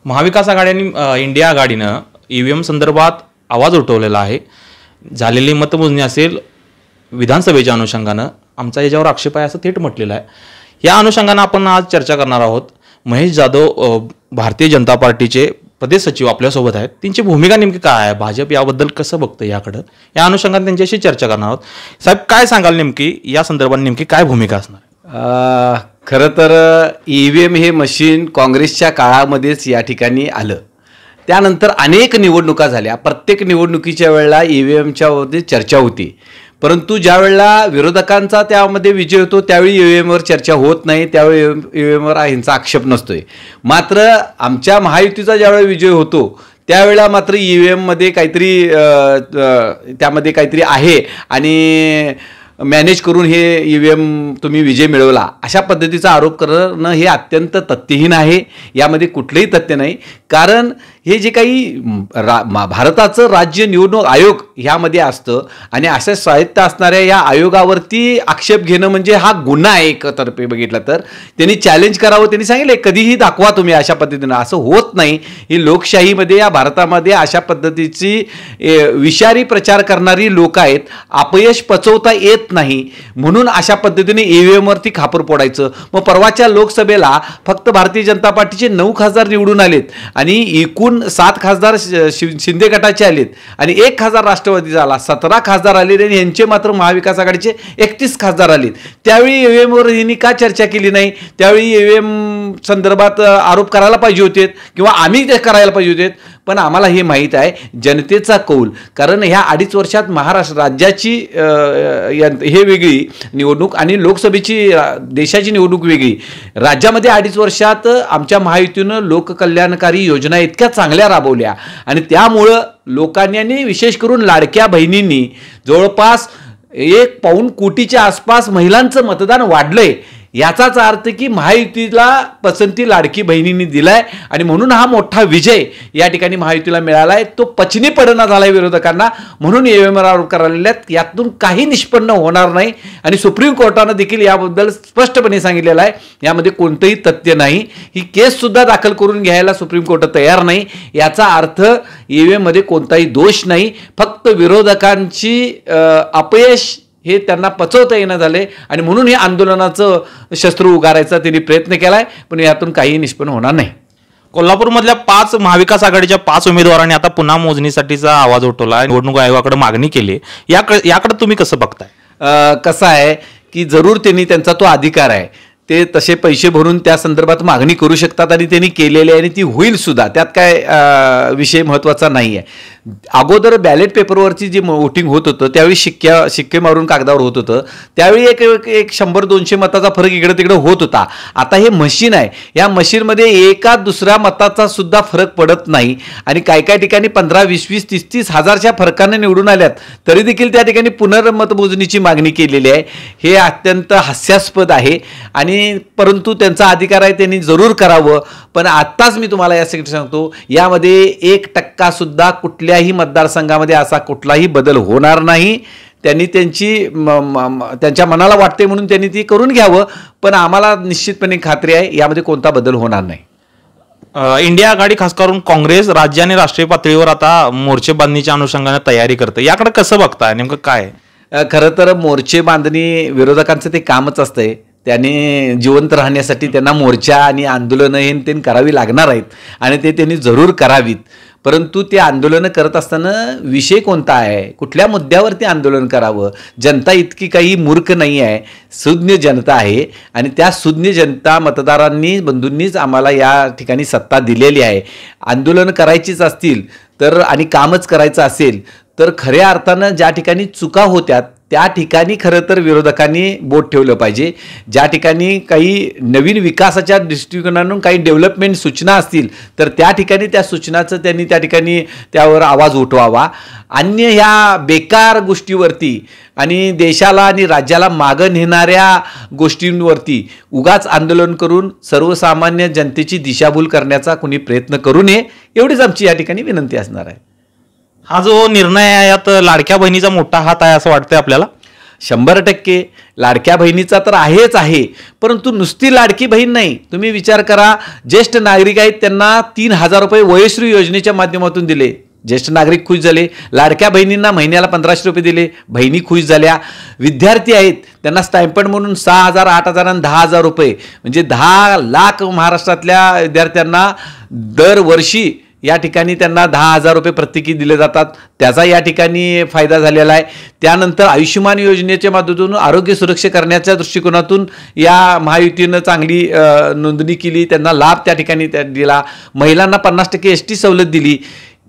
महाविकास आघाडी आणि इंडिया आघाडीनं ईव्हीएम संदर्भात आवाज उठवलेला आहे. झालेली मतमोजणी असेल विधानसभेच्या अनुषंगानं आमचा याच्यावर आक्षेप आहे असं थेट म्हटलेलं आहे. या अनुषंगानं आपण आज चर्चा करणार आहोत. महेश जाधव भारतीय जनता पार्टीचे प्रदेश सचिव आपल्यासोबत आहेत. त्यांची भूमिका नेमकी काय आहे, भाजप याबद्दल कसं बघतं याकडं, या अनुषंगाने त्यांच्याशी चर्चा करणार आहोत. साहेब काय सांगाल, नेमकी या संदर्भात नेमकी काय भूमिका असणार? खरं तर ईव्हीएम हे मशीन काँग्रेसच्या काळामध्येच या ठिकाणी आलं. त्यानंतर अनेक निवडणुका झाल्या. प्रत्येक निवडणुकीच्या वेळेला ईव्हीएमच्यामध्ये चर्चा होती. परंतु ज्या वेळेला विरोधकांचा त्यामध्ये विजय होतो त्यावेळी ईव्हीएमवर चर्चा होत नाही, त्यावेळी ईव्हीएमवर ह्यांचा आक्षेप नसतोय. मात्र आमच्या महायुतीचा ज्यावेळी विजय होतो त्यावेळेला मात्र ईव्हीएममध्ये काहीतरी त्यामध्ये काहीतरी आहे आणि मॅनेज करून हे ईव्हीएम तुम्ही विजय मिळवला अशा पद्धतीचा आरोप करणं हे अत्यंत तथ्यहीन आहे. यामध्ये कुठलंही तथ्य नाही. कारण हे जे काही भारताचं राज्य निवडणूक आयोग ह्यामध्ये असतं आणि अशा स्वायत्त असणाऱ्या या आयोगावरती आक्षेप घेणं म्हणजे हा गुन्हा आहे. एकतर्फे बघितलं तर त्यांनी चॅलेंज करावं. त्यांनी सांगितलं कधीही दाखवा तुम्ही अशा पद्धतीनं. असं होत नाही. ही लोकशाहीमध्ये या भारतामध्ये अशा पद्धतीची विषारी प्रचार करणारी लोक आहेत. अपयश पचवता येत नाही म्हणून अशा पद्धतीने ईव्हीएमवरती खापर फोडायचं. मग परवाच्या लोकसभेला फक्त भारतीय जनता पार्टीचे 9 खासदार निवडून आलेत आणि एकूण 7 खासदार शिंदे गटाचे आलेत आणि 1 खासदार राष्ट्रवादीचा आला. 17 खासदार आले आणि यांचे मात्र महाविकास आघाडीचे 31 खासदार आलेत. त्यावेळी ईव्हीएमवर यांनी का चर्चा केली नाही? त्यावेळी ईव्हीएम संदर्भात आरोप करायला पाहिजे होते किंवा आम्ही ते करायला पाहिजे होते. पण आम्हाला हे माहीत आहे जनतेचा कौल. कारण ह्या 2.5 वर्षात महाराष्ट्र राज्याची हे वेगळी निवडणूक आणि लोकसभेची देशाची निवडणूक वेगळी. राज्यामध्ये 2.5 वर्षात आमच्या महायुतीनं लोककल्याणकारी योजना इतक्या चांगल्या राबवल्या आणि त्यामुळं लोकांनी आणि विशेष करून लाडक्या बहिणींनी जवळपास 1.25 कोटीच्या आसपास महिलांचं मतदान वाढलंय. याचाच अर्थ की महायुतीला पसंती लाडकी बहिणींनी दिलाय आणि म्हणून हा मोठा विजय या ठिकाणी महायुतीला मिळाला आहे. तो पचनी पडना झालाय विरोधकांना. म्हणून ईव्हीएमवर आरोप करायला यातून काही निष्पन्न होणार नाही आणि सुप्रीम कोर्टानं देखील याबद्दल स्पष्टपणे सांगितलेलं आहे यामध्ये कोणतंही तथ्य नाही. ही केस सुद्धा दाखल करून घ्यायला सुप्रीम कोर्ट तयार नाही. याचा अर्थ ईव्हीएममध्ये कोणताही दोष नाही. फक्त विरोधकांची अपयश हे त्यांना पचवता येणं झाले आणि म्हणून हे आंदोलनाचं शस्त्र उगारायचा त्यांनी प्रयत्न केलाय. पण यातून काही निष्पन्न होणार नाही. कोल्हापूरमधल्या 5 महाविकास आघाडीच्या 5 उमेदवारांनी आता पुन्हा मोजणीसाठीचा आवाज उठवला, निवडणूक आयोगाकडे मागणी केली. याकडे तुम्ही कसं बघताय? कसं आहे की जरूर त्यांनी त्यांचा तो अधिकार आहे. ते तसे पैसे भरून त्या संदर्भात मागणी करू शकतात आणि त्यांनी केलेली आहे आणि ती होईल सुद्धा. त्यात काय विषय महत्त्वाचा नाही आहे. अगोदर बॅलेट पेपरवरची जी वोटिंग होत होतं त्यावेळी शिक्के मारून कागदावर होत होतं. त्यावेळी एक 100-200 मताचा फरक इकडे तिकडे होत होता. आता हे मशीन आहे. या मशीनमध्ये एका दुसऱ्या मताचा सुद्धा फरक पडत नाही आणि काय ठिकाणी 15, 20, 30 हजारच्या फरकाने निवडून आल्यात तरी देखील त्या ठिकाणी पुनर्मतमोजणीची मागणी केलेली आहे. हे अत्यंत हास्यास्पद आहे आणि परंतु त्यांचा अधिकार आहे, त्यांनी जरूर करावं. पण आत्ताच मी तुम्हाला यासाठी सांगतो यामध्ये 1% सुद्धा कुठल्याही मतदारसंघामध्ये असा कुठलाही बदल होणार नाही. त्यांनी त्यांच्या मनाला वाटते म्हणून त्यांनी ती करून घ्यावं. पण आम्हाला निश्चितपणे खात्री आहे यामध्ये कोणता बदल होणार नाही. इंडिया आघाडी खास करून काँग्रेस राज्य आणि राष्ट्रीय पातळीवर आता मोर्चे बांधणीच्या अनुषंगाने तयारी करते. याकडे कसं बघताय, नेमकं काय? खरं तर मोर्चे बांधणी विरोधकांचं ते कामच असतंय. त्याने जिवंत राहण्यासाठी त्यांना मोर्चा आणि आंदोलनं हे करावी लागणार आहेत आणि ते त्यांनी जरूर करावीत. परंतु ते आंदोलनं करत असताना विषय कोणता आहे, कुठल्या मुद्द्यावरती आंदोलन करावं? जनता इतकी काही मूर्ख नाही आहे. सुज्ञ जनता आहे आणि त्या सुज्ञ जनता मतदारांनी बंधूंनीच आम्हाला या ठिकाणी सत्ता दिलेली आहे. आंदोलन करायचीच असतील तर आणि कामच करायचं असेल तर खऱ्या अर्थानं ज्या ठिकाणी चुका होत्यात त्या ठिकाणी खरं तर विरोधकांनी बोट ठेवलं पाहिजे. ज्या ठिकाणी काही नवीन विकासाच्या दृष्टिकोनातून काही डेव्हलपमेंट सूचना असतील तर त्या ठिकाणी त्या सूचनाचं त्यांनी त्या ठिकाणी त्यावर आवाज उठवावा. अन्य ह्या बेकार गोष्टीवरती आणि देशाला आणि राज्याला मागं नेणाऱ्या गोष्टींवरती उगाच आंदोलन करून सर्वसामान्य जनतेची दिशाभूल करण्याचा कोणी प्रयत्न करू नये एवढीच आमची या ठिकाणी विनंती असणार आहे. हा जो निर्णय आहे यात लाडक्या बहिणीचा मोठा हात आहे असं वाटतंय आपल्याला? 100% लाडक्या बहिणीचा तर आहेच आहे, परंतु नुसती लाडकी बहीण नाही. तुम्ही विचार करा, ज्येष्ठ नागरिक आहेत त्यांना 3,000 रुपये वयश्री योजनेच्या माध्यमातून दिले, ज्येष्ठ नागरिक खुश झाले. लाडक्या बहिणींना महिन्याला 1,500 रुपये दिले, बहिणी खुश झाल्या. विद्यार्थी आहेत त्यांना स्टायपंड म्हणून 6,000, 8,000 आणि 10,000 रुपये, म्हणजे 10 लाख महाराष्ट्रातल्या विद्यार्थ्यांना दरवर्षी या ठिकाणी त्यांना 10,000 रुपये प्रत्येकी दिले जातात, त्याचा या ठिकाणी फायदा झालेला आहे. त्यानंतर आयुष्यमान योजनेच्या माध्यमातून आरोग्य सुरक्षा करण्याच्या दृष्टिकोनातून या महायुतीनं चांगली नोंदणी केली, त्यांना लाभ त्या ठिकाणी दिला. महिलांना 50% ST सवलत दिली.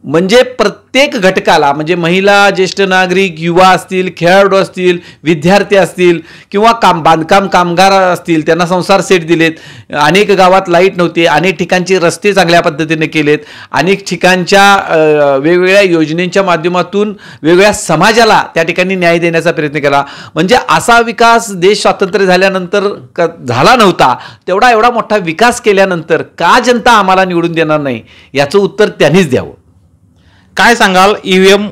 म्हणजे प्रत्येक घटकाला, म्हणजे महिला, ज्येष्ठ नागरिक, युवा असतील, खेळाडू असतील, विद्यार्थी असतील किंवा बांधकाम कामगार असतील, त्यांना संसार सेट दिलेत. अनेक गावात लाईट नव्हते, अनेक ठिकाणचे रस्ते चांगल्या पद्धतीने केलेत, अनेक ठिकाणच्या वेगवेगळ्या योजनेच्या माध्यमातून वेगवेगळ्या समाजाला त्या ठिकाणी न्याय देण्याचा प्रयत्न केला. म्हणजे असा विकास देश स्वातंत्र्य झाल्यानंतर झाला नव्हता, तेवढा एवढा मोठा विकास केल्यानंतर का जनता आम्हाला निवडून देणार नाही, याचं उत्तर त्यांनीच द्यावं. काय सांगाल, ईव्हीएम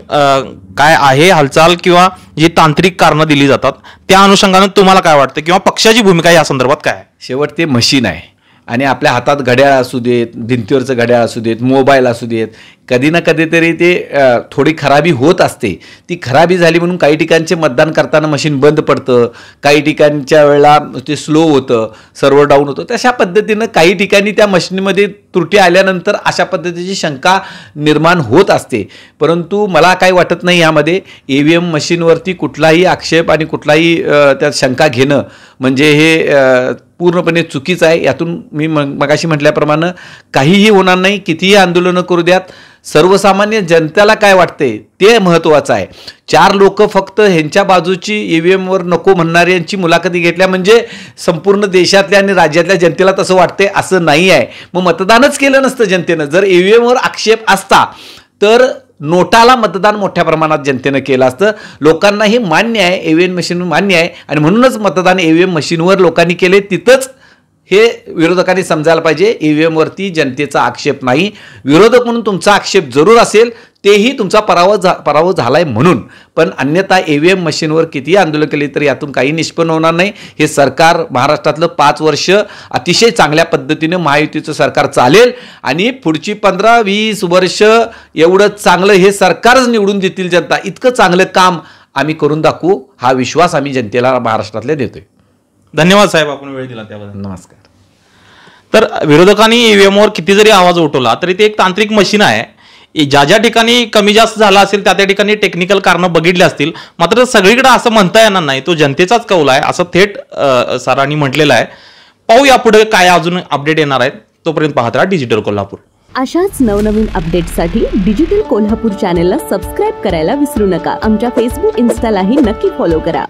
काय आहे हालचाल किंवा जी तांत्रिक कारणं दिली जातात त्या अनुषंगाने तुम्हाला काय वाटतं, किंवा पक्षाची भूमिका या संदर्भात काय आहे? शेवट ते मशीन आहे आणि आपल्या हातात घड्याळ असू देत, भिंतीवरचं घड्याळ असू देत, मोबाईल असू देत, कधी ना कधीतरी ते थोडी खराबी होत असते. ती खराबी झाली म्हणून काही ठिकाणचे मतदान करताना मशीन बंद पडतं, काही ठिकाणच्या वेळेला ते स्लो होतं, सर्व्हर डाऊन होतं. तशा पद्धतीनं काही ठिकाणी त्या मशीनमध्ये त्रुटी आल्यानंतर अशा पद्धतीची शंका निर्माण होत असते. परंतु मला काही वाटत नाही यामध्ये EVM मशीनवरती कुठलाही आक्षेप आणि कुठलाही त्यात शंका घेणं म्हणजे हे पूर्णपणे चुकीचं आहे. यातून मी मगाशी म्हटल्याप्रमाणे काहीही होणार नाही, कितीही आंदोलनं करू द्यात. सर्वसामान्य जनतेला काय वाटते ते महत्त्वाचं आहे. 4 लोक फक्त ह्यांच्या बाजूची EVMवर नको म्हणणारे यांची मुलाखती घेतल्या म्हणजे संपूर्ण देशातल्या आणि राज्यातल्या जनतेला तसं वाटते असं नाही आहे. मग मतदानच केलं नसतं जनतेनं. जर EVMवर आक्षेप असता तर नोटाला मतदान मोठ्या प्रमाणात जनतेनं केलं असतं. लोकांना हे मान्य आहे, EVM मशीन मान्य आहे आणि म्हणूनच मतदान EVM मशीनवर लोकांनी केले. तिथंच हे विरोधकांनी समजायला पाहिजे, EVMवरती जनतेचा आक्षेप नाही. विरोधक म्हणून तुमचा आक्षेप जरूर असेल, तेही तुमचा पराभव झालाय म्हणून. पण अन्यथा EVM मशीनवर कितीही आंदोलन केले तर यातून काही निष्पन्न होणार नाही. हे सरकार महाराष्ट्रातलं 5 वर्ष अतिशय चांगल्या पद्धतीने महायुतीचं सरकार चालेल आणि पुढची 15-20 वर्ष एवढं चांगलं हे सरकारच निवडून देतील जनता. इतकं चांगलं काम आम्ही करून दाखवू, हा विश्वास आम्ही जनतेला महाराष्ट्रातल्या देतोय. धन्यवाद साहेब, आपण वेळ दिला त्याबद्दल. नमस्कार. तर विरोधकांनी EVMवर किती जरी आवाज उठवला तरी ते एक तांत्रिक मशीन आहे. ज्या ज्या ठिकाणी कमी जास्त झाला असेल त्या ठिकाणी टेक्निकल कारणं बघितली असतील, मात्र सगळीकडे असं म्हणता येणार नाही, तो जनतेचाच कौल आहे असं थेट सरांनी म्हटलेलं आहे. पाहूया पुढे काय अजून अपडेट येणार आहेत. तोपर्यंत पाहत राहा डिजिटल कोल्हापूर. अशाच नवनवीन अपडेट्ससाठी डिजिटल कोल्हापूर चॅनेलला सबस्क्राईब करायला विसरू नका. आमच्या फेसबुक, इन्स्टालाही नक्की फॉलो करा.